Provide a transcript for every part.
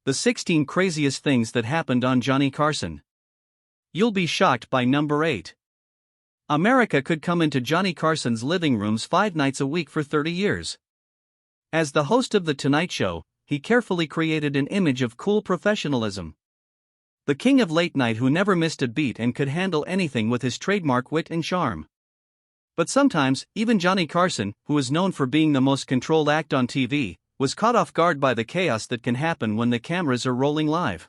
The 16 Craziest Things That Happened on Johnny Carson. You'll be shocked by number 8. America could come into Johnny Carson's living rooms 5 nights a week for 30 years. As the host of The Tonight Show, he carefully created an image of cool professionalism. The king of late night who never missed a beat and could handle anything with his trademark wit and charm. But sometimes, even Johnny Carson, who is known for being the most controlled act on TV, was caught off guard by the chaos that can happen when the cameras are rolling live.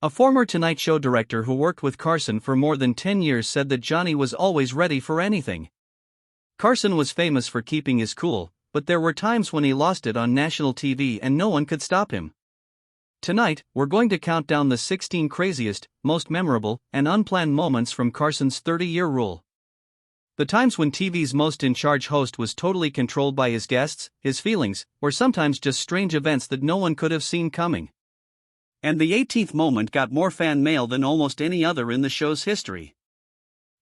A former Tonight Show director who worked with Carson for more than 10 years said that Johnny was always ready for anything. Carson was famous for keeping his cool, but there were times when he lost it on national TV and no one could stop him. Tonight, we're going to count down the 16 craziest, most memorable, and unplanned moments from Carson's 30-year rule. The times when TV's most in-charge host was totally controlled by his guests, his feelings, or sometimes just strange events that no one could have seen coming. And the 18th moment got more fan mail than almost any other in the show's history.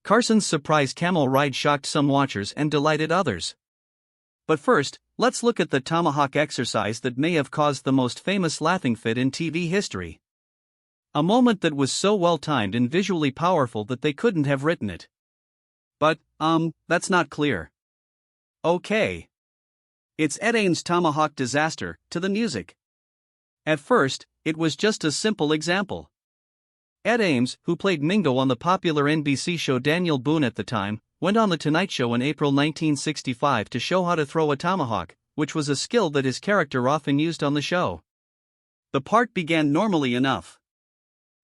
Carson's surprise camel ride shocked some watchers and delighted others. But first, let's look at the tomahawk exercise that may have caused the most famous laughing fit in TV history. A moment that was so well-timed and visually powerful that they couldn't have written it. But, that's not clear. Okay. It's Ed Ames' Tomahawk Disaster, to the music. At first, it was just a simple example. Ed Ames, who played Mingo on the popular NBC show Daniel Boone at the time, went on The Tonight Show in April 1965 to show how to throw a tomahawk, which was a skill that his character often used on the show. The part began normally enough.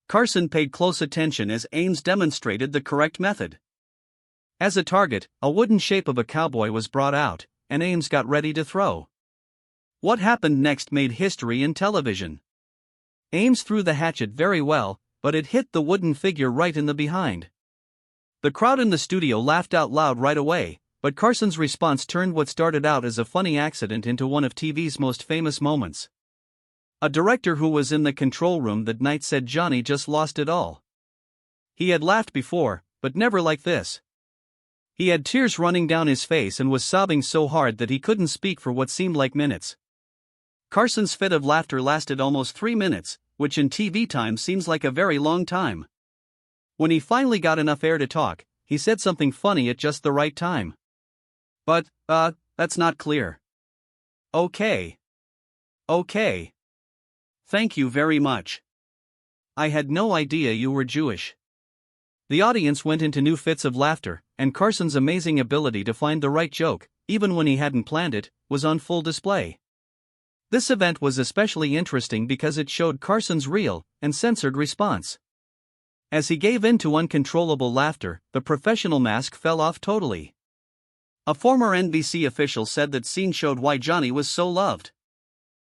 Carson paid close attention as Ames demonstrated the correct method. As a target, a wooden shape of a cowboy was brought out, and Ames got ready to throw. What happened next made history in television. Ames threw the hatchet very well, but it hit the wooden figure right in the behind. The crowd in the studio laughed out loud right away, but Carson's response turned what started out as a funny accident into one of TV's most famous moments. A director who was in the control room that night said Johnny just lost it all. He had laughed before, but never like this. He had tears running down his face and was sobbing so hard that he couldn't speak for what seemed like minutes. Carson's fit of laughter lasted almost 3 minutes, which in TV time seems like a very long time. When he finally got enough air to talk, he said something funny at just the right time. But, that's not clear. Okay. Thank you very much. I had no idea you were Jewish. The audience went into new fits of laughter, and Carson's amazing ability to find the right joke, even when he hadn't planned it, was on full display. This event was especially interesting because it showed Carson's real, and censored response. As he gave in to uncontrollable laughter, the professional mask fell off totally. A former NBC official said that scene showed why Johnny was so loved.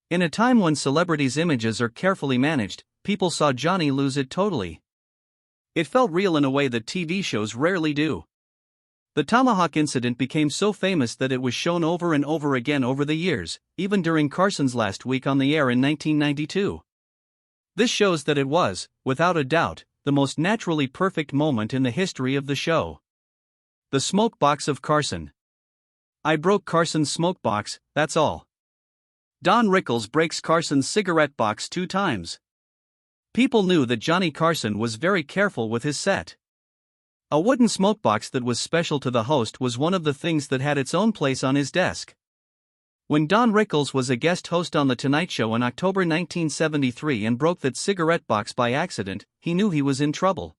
In a time when celebrities' images are carefully managed, people saw Johnny lose it totally. It felt real in a way that TV shows rarely do. The Tomahawk incident became so famous that it was shown over and over again over the years, even during Carson's last week on the air in 1992. This shows that it was, without a doubt, the most naturally perfect moment in the history of the show. The smoke box of Carson. I broke Carson's smoke box, that's all. Don Rickles breaks Carson's cigarette box 2 times. People knew that Johnny Carson was very careful with his set. A wooden smoke box that was special to the host was one of the things that had its own place on his desk. When Don Rickles was a guest host on The Tonight Show in October 1973 and broke that cigarette box by accident, he knew he was in trouble.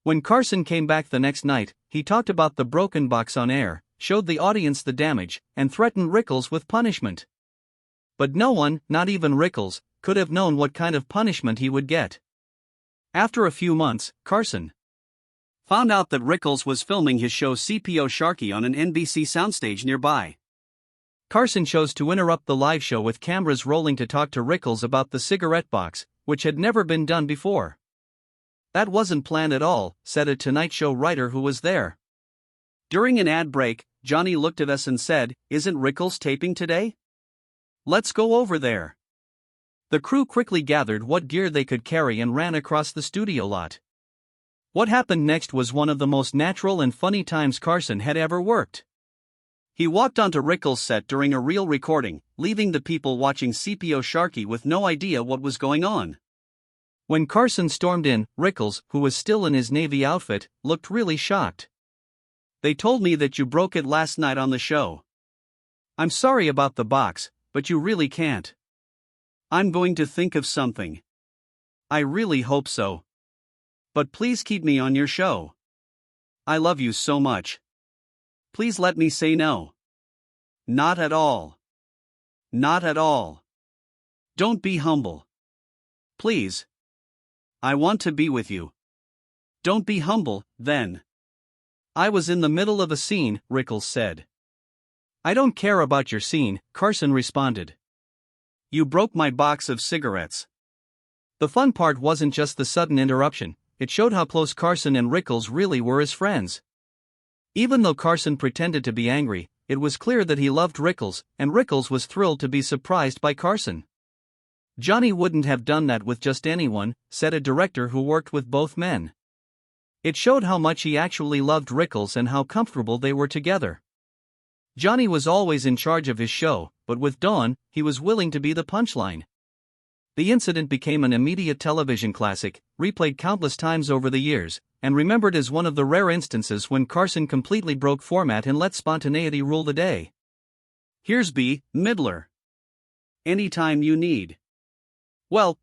When Carson came back the next night, he talked about the broken box on air, showed the audience the damage, and threatened Rickles with punishment. But no one, not even Rickles, could have known what kind of punishment he would get. After a few months, Carson found out that Rickles was filming his show CPO Sharky on an NBC soundstage nearby. Carson chose to interrupt the live show with cameras rolling to talk to Rickles about the cigarette box, which had never been done before. That wasn't planned at all, said a Tonight Show writer who was there. During an ad break, Johnny looked at us and said, "Isn't Rickles taping today? Let's go over there." The crew quickly gathered what gear they could carry and ran across the studio lot. What happened next was one of the most natural and funny times Carson had ever worked. He walked onto Rickles' set during a real recording, leaving the people watching CPO Sharky with no idea what was going on. When Carson stormed in, Rickles, who was still in his Navy outfit, looked really shocked. "They told me that you broke it last night on the show. I'm sorry about the box, but you really can't." "I'm going to think of something." "I really hope so. But please keep me on your show. I love you so much. Please let me say no." "Not at all. Not at all. Don't be humble. Please. I want to be with you." "Don't be humble, then." "I was in the middle of a scene," Rickles said. "I don't care about your scene," Carson responded. "You broke my box of cigarettes." The fun part wasn't just the sudden interruption, it showed how close Carson and Rickles really were as friends. Even though Carson pretended to be angry, it was clear that he loved Rickles, and Rickles was thrilled to be surprised by Carson. "Johnny wouldn't have done that with just anyone," said a director who worked with both men. It showed how much he actually loved Rickles and how comfortable they were together. Johnny was always in charge of his show, but with Dawn, he was willing to be the punchline. The incident became an immediate television classic, replayed countless times over the years, and remembered as one of the rare instances when Carson completely broke format and let spontaneity rule the day. "Here's B. Midler. Anytime you need." "Well,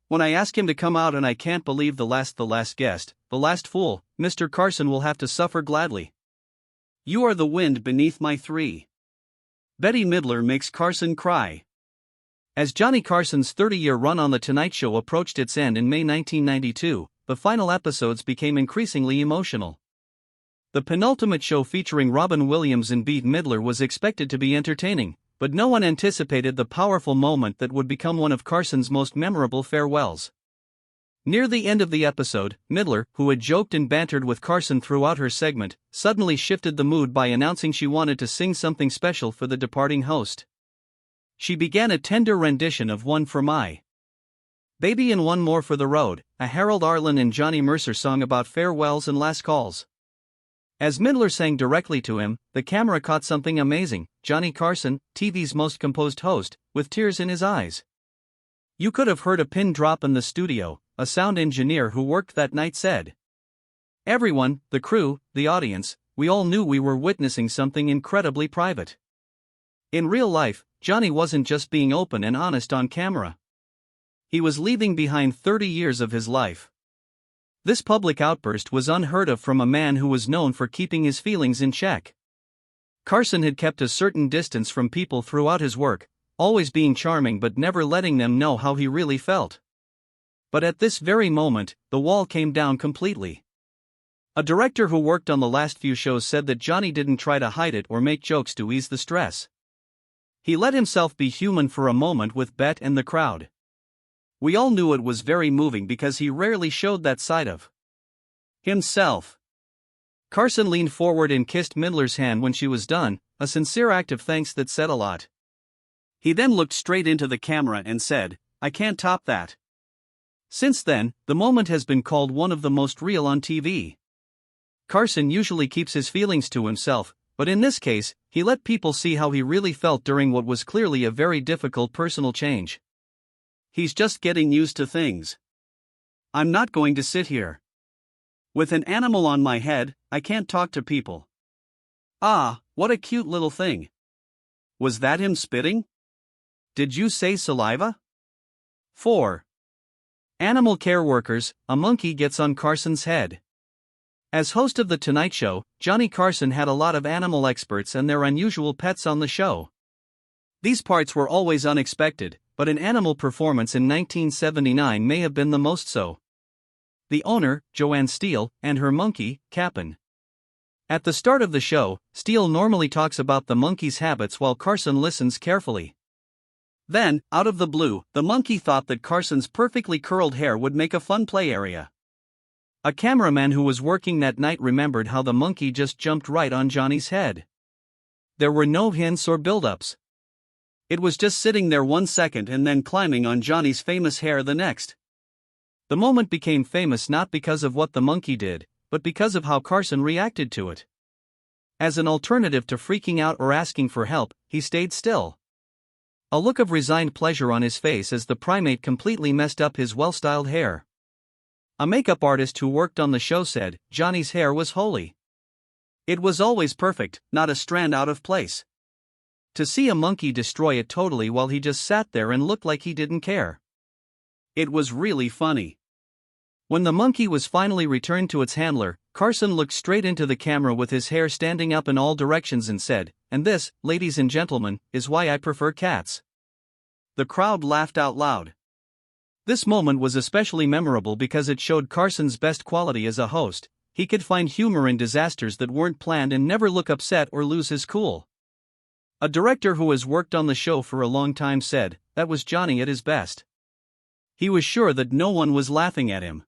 when I ask him to come out and I can't believe the last guest, the last fool, Mr. Carson will have to suffer gladly. You are the wind beneath my three." Betty Midler makes Carson cry. As Johnny Carson's 30-year run on The Tonight Show approached its end in May 1992, the final episodes became increasingly emotional. The penultimate show featuring Robin Williams and Bette Midler was expected to be entertaining, but no one anticipated the powerful moment that would become one of Carson's most memorable farewells. Near the end of the episode, Midler, who had joked and bantered with Carson throughout her segment, suddenly shifted the mood by announcing she wanted to sing something special for the departing host. She began a tender rendition of One for My Baby and One More for the Road, a Harold Arlen and Johnny Mercer song about farewells and last calls. As Midler sang directly to him, the camera caught something amazing: Johnny Carson, TV's most composed host, with tears in his eyes. "You could have heard a pin drop in the studio," a sound engineer who worked that night said. "Everyone, the crew, the audience, we all knew we were witnessing something incredibly private." In real life, Johnny wasn't just being open and honest on camera. He was leaving behind 30 years of his life. This public outburst was unheard of from a man who was known for keeping his feelings in check. Carson had kept a certain distance from people throughout his work, always being charming but never letting them know how he really felt. But at this very moment, the wall came down completely. A director who worked on the last few shows said that Johnny didn't try to hide it or make jokes to ease the stress. He let himself be human for a moment with Bette and the crowd. We all knew it was very moving because he rarely showed that side of himself. Carson leaned forward and kissed Midler's hand when she was done, a sincere act of thanks that said a lot. He then looked straight into the camera and said, "I can't top that." Since then, the moment has been called one of the most real on TV. Carson usually keeps his feelings to himself, but in this case, he let people see how he really felt during what was clearly a very difficult personal change. "He's just getting used to things. I'm not going to sit here with an animal on my head. I can't talk to people." "Ah, what a cute little thing. Was that him spitting? Did you say saliva?" 4. Animal care workers, a monkey gets on Carson's head. As host of The Tonight Show, Johnny Carson had a lot of animal experts and their unusual pets on the show. These parts were always unexpected, but an animal performance in 1979 may have been the most so. The owner, Joanne Steele, and her monkey, Cap'n. At the start of the show, Steele normally talks about the monkey's habits while Carson listens carefully. Then, out of the blue, the monkey thought that Carson's perfectly curled hair would make a fun play area. A cameraman who was working that night remembered how the monkey just jumped right on Johnny's head. There were no hints or build-ups. It was just sitting there 1 second and then climbing on Johnny's famous hair the next. The moment became famous not because of what the monkey did, but because of how Carson reacted to it. As an alternative to freaking out or asking for help, he stayed still. a look of resigned pleasure on his face as the primate completely messed up his well-styled hair. A makeup artist who worked on the show said, "Johnny's hair was holy. It was always perfect, not a strand out of place. To see a monkey destroy it totally while he just sat there and looked like he didn't care. It was really funny." When the monkey was finally returned to its handler, Carson looked straight into the camera with his hair standing up in all directions and said, "And this, ladies and gentlemen, is why I prefer cats." The crowd laughed out loud. This moment was especially memorable because it showed Carson's best quality as a host. He could find humor in disasters that weren't planned and never look upset or lose his cool. A director who has worked on the show for a long time said, "That was Johnny at his best. He was sure that no one was laughing at him.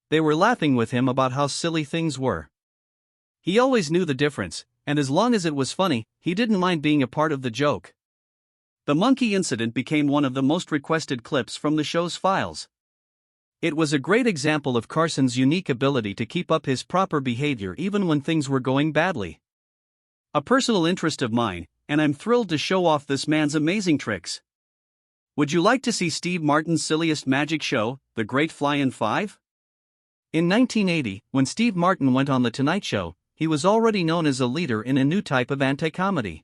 They were laughing with him about how silly things were. He always knew the difference, and as long as it was funny, he didn't mind being a part of the joke." The monkey incident became one of the most requested clips from the show's files. It was a great example of Carson's unique ability to keep up his proper behavior even when things were going badly. A personal interest of mine, and I'm thrilled to show off this man's amazing tricks. Would you like to see Steve Martin's silliest magic show, The Great Fly-In 5? In 1980, when Steve Martin went on The Tonight Show, he was already known as a leader in a new type of anti-comedy.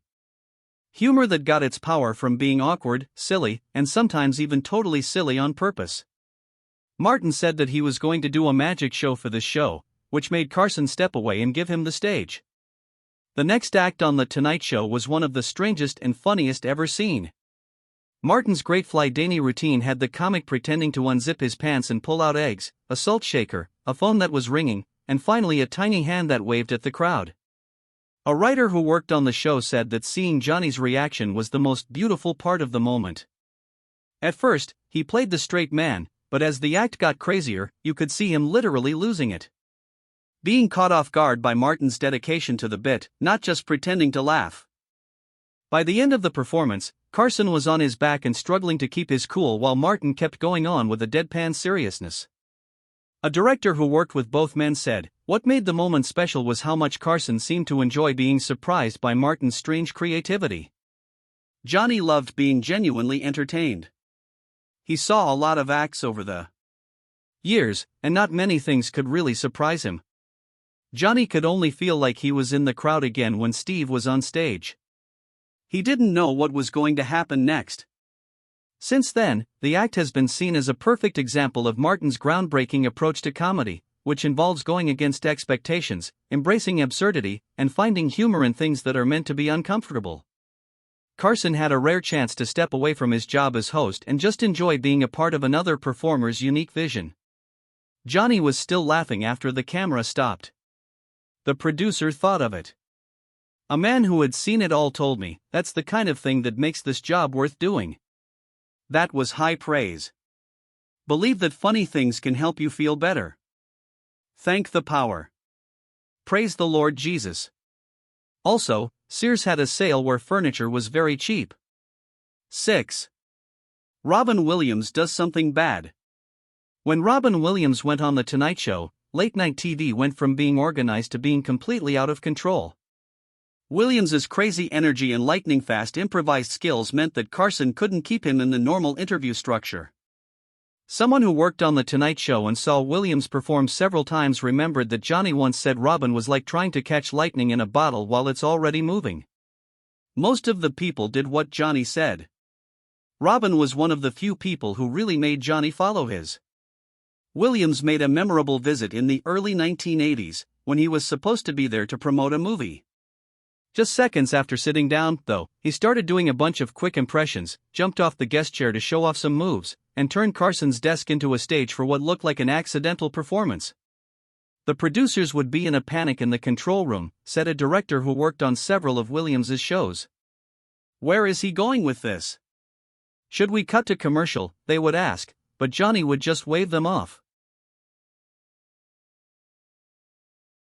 Humor that got its power from being awkward, silly, and sometimes even totally silly on purpose. Martin said that he was going to do a magic show for this show, which made Carson step away and give him the stage. The next act on The Tonight Show was one of the strangest and funniest ever seen. Martin's Great Fly Danny routine had the comic pretending to unzip his pants and pull out eggs, a salt shaker, a phone that was ringing, and finally a tiny hand that waved at the crowd. A writer who worked on the show said that seeing Johnny's reaction was the most beautiful part of the moment. At first, he played the straight man, but as the act got crazier, you could see him literally losing it. Being caught off guard by Martin's dedication to the bit, not just pretending to laugh. By the end of the performance, Carson was on his back and struggling to keep his cool while Martin kept going on with a deadpan seriousness. A director who worked with both men said, "What made the moment special was how much Carson seemed to enjoy being surprised by Martin's strange creativity. Johnny loved being genuinely entertained. He saw a lot of acts over the years, and not many things could really surprise him. Johnny could only feel like he was in the crowd again when Steve was on stage. He didn't know what was going to happen next." Since then, the act has been seen as a perfect example of Martin's groundbreaking approach to comedy, which involves going against expectations, embracing absurdity, and finding humor in things that are meant to be uncomfortable. Carson had a rare chance to step away from his job as host and just enjoy being a part of another performer's unique vision. Johnny was still laughing after the camera stopped. The producer thought of it. "A man who had seen it all told me, that's the kind of thing that makes this job worth doing." That was high praise. Believe that funny things can help you feel better. Thank the power. Praise the Lord Jesus. Also, Sears had a sale where furniture was very cheap. 6. Robin Williams does something bad. When Robin Williams went on The Tonight Show, late-night TV went from being organized to being completely out of control. Williams's crazy energy and lightning-fast improvised skills meant that Carson couldn't keep him in the normal interview structure. Someone who worked on The Tonight Show and saw Williams perform several times remembered that Johnny once said Robin was like trying to catch lightning in a bottle while it's already moving. Most of the people did what Johnny said. Robin was one of the few people who really made Johnny follow his. Williams made a memorable visit in the early 1980s, when he was supposed to be there to promote a movie. Just seconds after sitting down, though, he started doing a bunch of quick impressions, jumped off the guest chair to show off some moves, and turned Carson's desk into a stage for what looked like an accidental performance. The producers would be in a panic in the control room, said a director who worked on several of Williams's shows. Where is he going with this? Should we cut to commercial, they would ask, but Johnny would just wave them off.